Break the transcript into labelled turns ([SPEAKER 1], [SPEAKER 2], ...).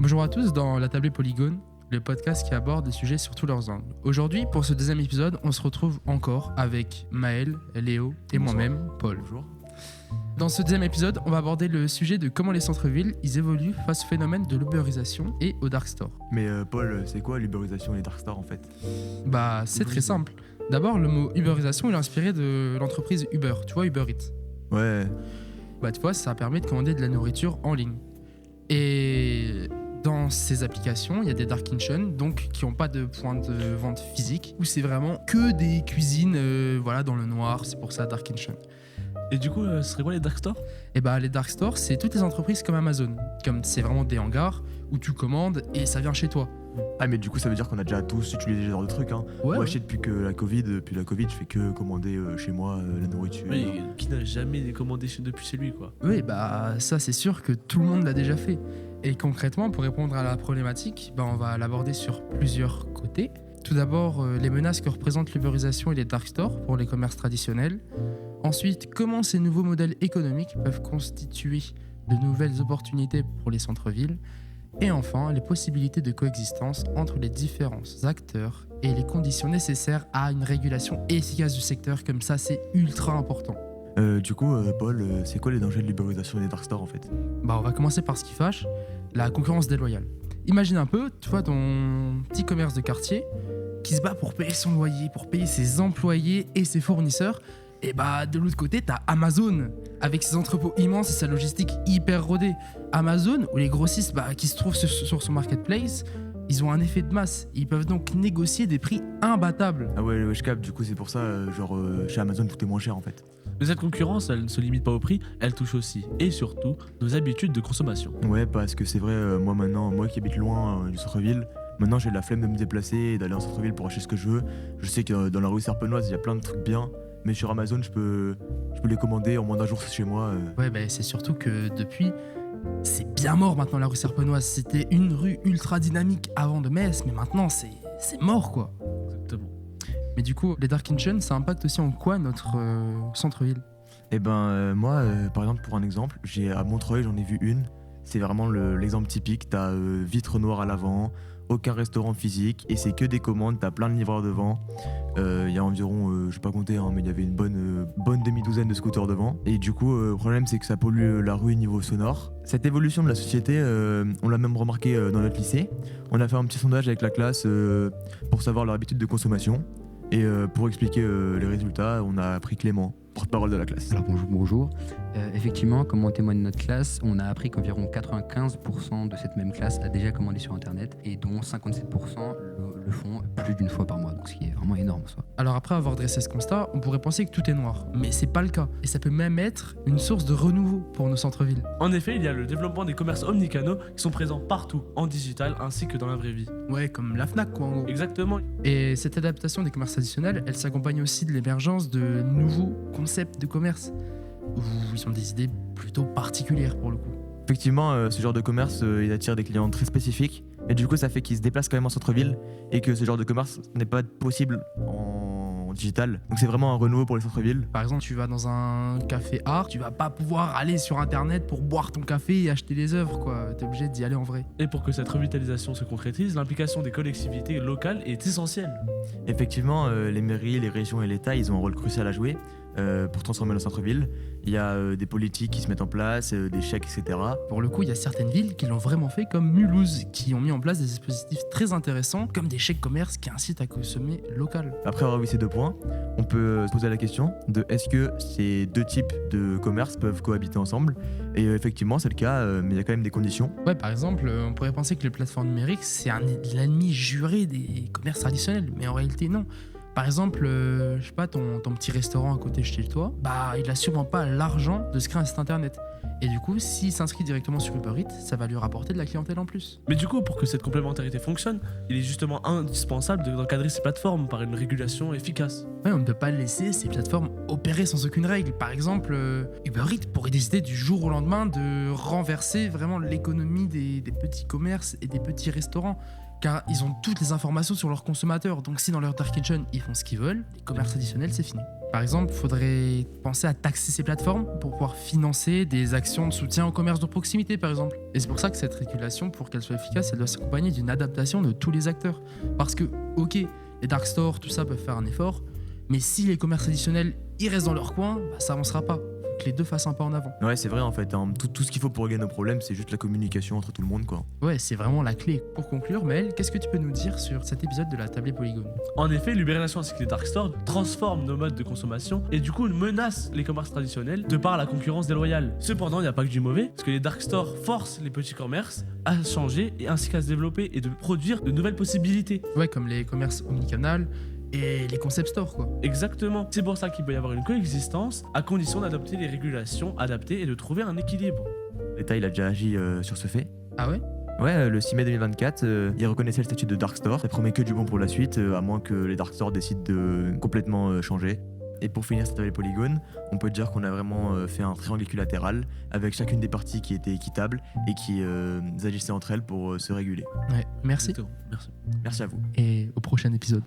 [SPEAKER 1] Bonjour à tous dans La Tablée Polygone, le podcast qui aborde les sujets sur tous leurs angles. Aujourd'hui, pour ce deuxième épisode, on se retrouve encore avec Maël, Léo et moi-même, Paul.
[SPEAKER 2] Bonjour.
[SPEAKER 1] Dans ce deuxième épisode, on va aborder le sujet de comment les centres-villes ils évoluent face au phénomène de l'ubérisation et au dark store.
[SPEAKER 2] Mais Paul, c'est quoi l'ubérisation et les dark stores en fait?
[SPEAKER 1] Bah, c'est très simple. D'abord, le mot ubérisation, il est inspiré de l'entreprise Uber, tu vois, Uber Eats.
[SPEAKER 2] Ouais.
[SPEAKER 1] Bah, tu vois, ça permet de commander de la nourriture en ligne. Et dans ces applications, il y a des dark kitchen, donc qui n'ont pas de point de vente physique, où c'est vraiment que des cuisines dans le noir, c'est pour ça dark kitchen.
[SPEAKER 3] Et du coup, ce serait quoi les dark stores?
[SPEAKER 1] Et bah les dark stores, c'est toutes les entreprises comme Amazon. Comme c'est vraiment des hangars où tu commandes et ça vient chez toi.
[SPEAKER 2] Ah mais du coup ça veut dire qu'on a déjà tous utilisé ce genre de trucs hein.
[SPEAKER 1] Ouais,
[SPEAKER 2] Moi je sais depuis la Covid, je fais que commander chez moi la nourriture.
[SPEAKER 3] Oui, qui n'a jamais commandé depuis chez lui, quoi.
[SPEAKER 1] Oui, bah ça c'est sûr que tout le monde l'a déjà fait. Et concrètement, pour répondre à la problématique, on va l'aborder sur plusieurs côtés. Tout d'abord, les menaces que représentent l'ubérisation et les dark stores pour les commerces traditionnels. Ensuite, comment ces nouveaux modèles économiques peuvent constituer de nouvelles opportunités pour les centres-villes. Et enfin, les possibilités de coexistence entre les différents acteurs et les conditions nécessaires à une régulation efficace du secteur, comme ça c'est ultra important.
[SPEAKER 2] Paul, c'est quoi les dangers de l'ubérisation et des dark stores en fait?
[SPEAKER 1] On va commencer par ce qui fâche, la concurrence déloyale. Imagine un peu, tu vois, ton petit commerce de quartier qui se bat pour payer son loyer, pour payer ses employés et ses fournisseurs. Et de l'autre côté, t'as Amazon, avec ses entrepôts immenses et sa logistique hyper rodée. Amazon, ou les grossistes qui se trouvent sur son marketplace, ils ont un effet de masse. Ils peuvent donc négocier des prix imbattables.
[SPEAKER 2] Ah ouais, je capte, du coup c'est pour ça, chez Amazon tout est moins cher en fait.
[SPEAKER 3] Mais cette concurrence, elle ne se limite pas au prix, elle touche aussi, et surtout, nos habitudes de consommation.
[SPEAKER 2] Ouais, parce que c'est vrai, moi qui habite loin du centre-ville, maintenant j'ai la flemme de me déplacer et d'aller en centre-ville pour acheter ce que je veux. Je sais que dans la rue Serpenoise, il y a plein de trucs bien. Mais sur Amazon, je peux les commander en moins d'un jour chez moi.
[SPEAKER 1] Ouais, c'est surtout que depuis, c'est bien mort maintenant la rue Serpenoise. C'était une rue ultra dynamique avant de Metz, mais maintenant c'est mort quoi.
[SPEAKER 3] Exactement.
[SPEAKER 1] Mais du coup, les dark kitchen, ça impacte aussi en quoi notre centre-ville?
[SPEAKER 2] Eh ben, moi, par exemple, pour un exemple, à Montreuil, j'en ai vu une. C'est vraiment l'exemple typique. T'as vitre noire à l'avant, aucun restaurant physique, et c'est que des commandes. T'as plein de livreurs devant. Il y a environ, je vais pas compter, mais il y avait une bonne demi-douzaine de scooters devant. Et du coup, le problème, c'est que ça pollue la rue niveau sonore. Cette évolution de la société, on l'a même remarqué dans notre lycée. On a fait un petit sondage avec la classe pour savoir leur habitude de consommation. Et pour expliquer les résultats, on a pris Clément, porte-parole de la classe.
[SPEAKER 4] Alors bonjour. Effectivement, comme en témoigne notre classe, on a appris qu'environ 95% de cette même classe a déjà commandé sur Internet et dont 57% le font plus d'une fois par mois, donc ce qui est vraiment énorme en soi.
[SPEAKER 1] Alors après avoir dressé ce constat, on pourrait penser que tout est noir, mais c'est pas le cas. Et ça peut même être une source de renouveau pour nos centres-villes.
[SPEAKER 3] En effet, il y a le développement des commerces omnicanaux qui sont présents partout, en digital ainsi que dans la vraie vie.
[SPEAKER 1] Ouais, comme la Fnac quoi en gros.
[SPEAKER 3] Exactement.
[SPEAKER 1] Et cette adaptation des commerces traditionnels, elle s'accompagne aussi de l'émergence de nouveaux concepts de commerce, où ils ont des idées plutôt particulières pour le coup.
[SPEAKER 2] Effectivement, ce genre de commerce, il attire des clients très spécifiques. Et du coup, ça fait qu'ils se déplacent quand même en centre-ville et que ce genre de commerce n'est pas possible en digital. Donc c'est vraiment un renouveau pour les centres-villes.
[SPEAKER 1] Par exemple, tu vas dans un café art, tu vas pas pouvoir aller sur internet pour boire ton café et acheter les œuvres quoi. T'es obligé d'y aller en vrai.
[SPEAKER 3] Et pour que cette revitalisation se concrétise, l'implication des collectivités locales est essentielle.
[SPEAKER 2] Effectivement, les mairies, les régions et l'État, ils ont un rôle crucial à jouer pour transformer le centre-ville. Il y a des politiques qui se mettent en place, des chèques, etc.
[SPEAKER 1] Pour le coup, il y a certaines villes qui l'ont vraiment fait, comme Mulhouse, qui ont mis en place des dispositifs très intéressants, comme des chèques commerce qui incitent à consommer local.
[SPEAKER 2] Après avoir vu ces deux points, on peut se poser la question de est-ce que ces deux types de commerce peuvent cohabiter ensemble? Et effectivement, c'est le cas, mais il y a quand même des conditions.
[SPEAKER 1] Ouais, par exemple, on pourrait penser que les plateformes numériques, c'est l'ennemi juré des commerces traditionnels, mais en réalité, non. Par exemple, je sais pas, ton petit restaurant à côté de chez toi, il a sûrement pas l'argent de se créer un site internet. Et du coup, s'il s'inscrit directement sur Uber Eats, ça va lui rapporter de la clientèle en plus.
[SPEAKER 3] Mais du coup, pour que cette complémentarité fonctionne, il est justement indispensable d'encadrer ces plateformes par une régulation efficace.
[SPEAKER 1] Ouais, on ne peut pas laisser ces plateformes opérer sans aucune règle. Par exemple, Uber Eats pourrait décider du jour au lendemain de renverser vraiment l'économie des petits commerces et des petits restaurants. Car ils ont toutes les informations sur leurs consommateurs. Donc si dans leur dark kitchen, ils font ce qu'ils veulent, les commerces traditionnels, c'est fini. Par exemple, il faudrait penser à taxer ces plateformes pour pouvoir financer des actions de soutien au commerce de proximité, par exemple. Et c'est pour ça que cette régulation, pour qu'elle soit efficace, elle doit s'accompagner d'une adaptation de tous les acteurs. Parce que, ok, les dark stores, tout ça peuvent faire un effort, mais si les commerces traditionnels, ils restent dans leur coin, bah, ça avancera pas. Faut que les deux fassent un pas en avant.
[SPEAKER 2] Ouais, c'est vrai en fait. Hein. Tout ce qu'il faut pour régler nos problèmes, c'est juste la communication entre tout le monde, quoi.
[SPEAKER 1] Ouais, c'est vraiment la clé. Pour conclure, Maël, qu'est-ce que tu peux nous dire sur cet épisode de la tablée Polygone?
[SPEAKER 3] En effet, l'ubérisation ainsi que les dark stores transforment nos modes de consommation et du coup menacent les commerces traditionnels de par la concurrence déloyale. Cependant, il n'y a pas que du mauvais, parce que les dark stores forcent les petits commerces à changer et ainsi qu'à se développer et de produire de nouvelles possibilités.
[SPEAKER 1] Ouais, comme les commerces omnicanal et les concept stores, quoi.
[SPEAKER 3] Exactement. C'est pour ça qu'il peut y avoir une coexistence à condition d'adopter les régulations adaptées et de trouver un équilibre.
[SPEAKER 2] L'État, il a déjà agi sur ce fait.
[SPEAKER 1] Ah ouais?
[SPEAKER 2] Ouais, le 6 mai 2024, il reconnaissait le statut de Dark Store. Ça promet que du bon pour la suite, à moins que les Dark Stores décident de complètement changer. Et pour finir cette tablée Polygone, on peut dire qu'on a vraiment fait un triangle équilatéral avec chacune des parties qui était équitable et qui agissaient entre elles pour se réguler.
[SPEAKER 1] Ouais, merci.
[SPEAKER 3] Exactement. Merci.
[SPEAKER 2] Merci à vous.
[SPEAKER 1] Et au prochain épisode.